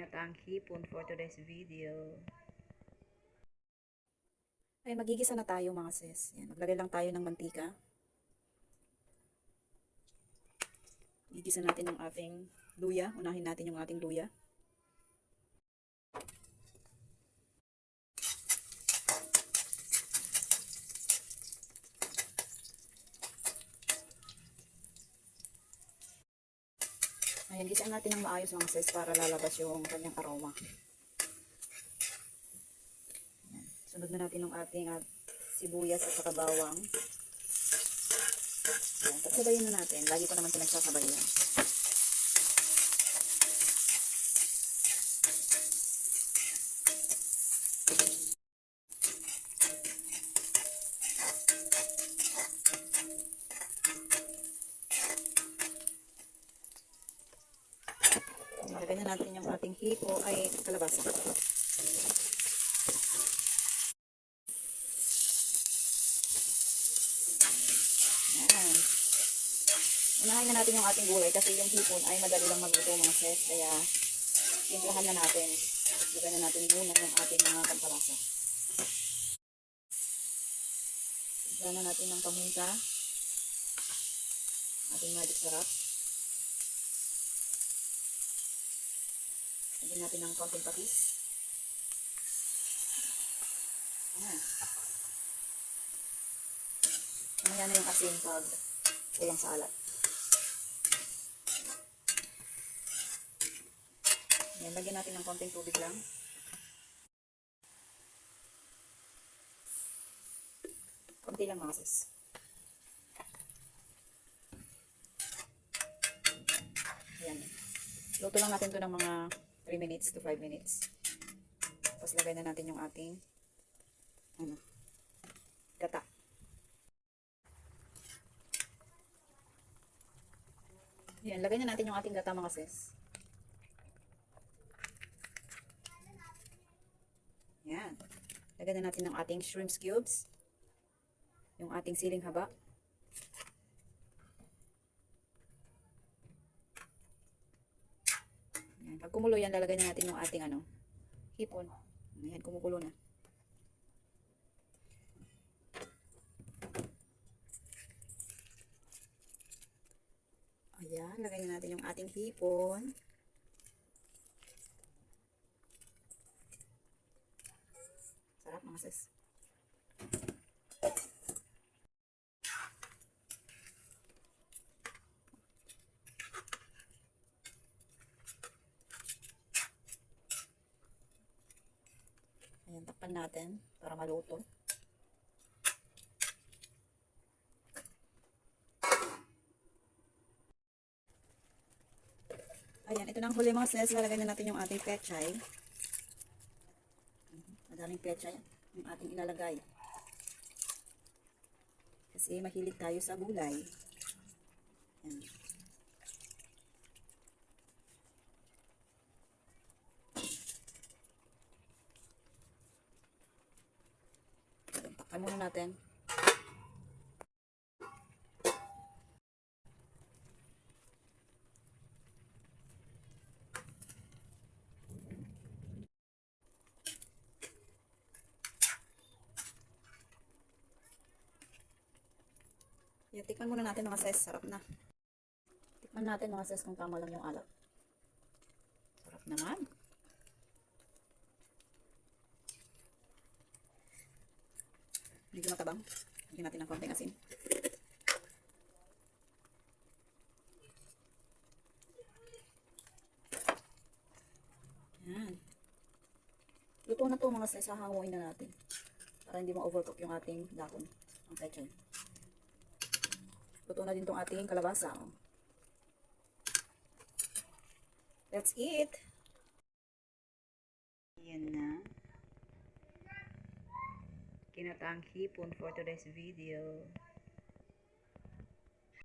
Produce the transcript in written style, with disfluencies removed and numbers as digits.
ginataang hipon for today's video. Ay, magigisa na tayo mga sis. Yan, maglagay lang tayo ng mantika. Gigisa natin ang ating luya. Unahin natin yung ating luya. Ayan, gisain natin ng maayos mga sis para lalabas yung kanyang aroma. Ayan. Sunod na natin yung ating sibuyas at saka bawang. Ayan, sabayin na natin. Lagi ko naman pinagsasabayan. Lagay na natin yung ating hipo ay kalabasa. Ayan. Unahin na natin yung ating gulay kasi yung hipon ay madali lang magluto mga sis. Kaya timplahan na natin. Lagay na natin muna yung ating mga pampalasa. Timplahan na natin ng paminta. Ating magic sarap. Lagyan natin ng konting patis. Ayan. Mamaya na yung asin pag kulang sa alat. Ayan, lagyan natin ng konting tubig lang. Konti lang mga sis. Ayan. Luto lang natin to ng mga 3 minutes to 5 minutes. Tapos lagay na natin yung ating gata. Ayan, lagay na natin yung ating gata mga sis. Ayan. Lagay na natin ng ating shrimp cubes. Yung ating siling haba. Ayan. Pag kumulo yan, lalagay na natin yung ating hipon. Ayan, kumukulo na. Ayan, lagay na natin yung ating hipon. Sarap mga sis. Ayan, takpan natin para maluto. Ayan, ito na ang huli mga sis. Lalagay na natin yung ating pechay. Madaming pechay yung ating ilalagay. Kasi mahilig tayo sa gulay. Ayan. Takpan muna natin. Yan, tikman muna natin mga sis. Sarap na. Tikman natin mga sis kung tama lang yung alat. Sarap naman. Medyo matabang. Lagyan natin ng konting asin. Yan. Luto na to mga sis. Hahanguin na natin. Para hindi ma-overcook yung ating dakon. Ang pechay. Luto na din tong ating kalabasa. Let's eat! Yan na. Ginataang hipon for today's video.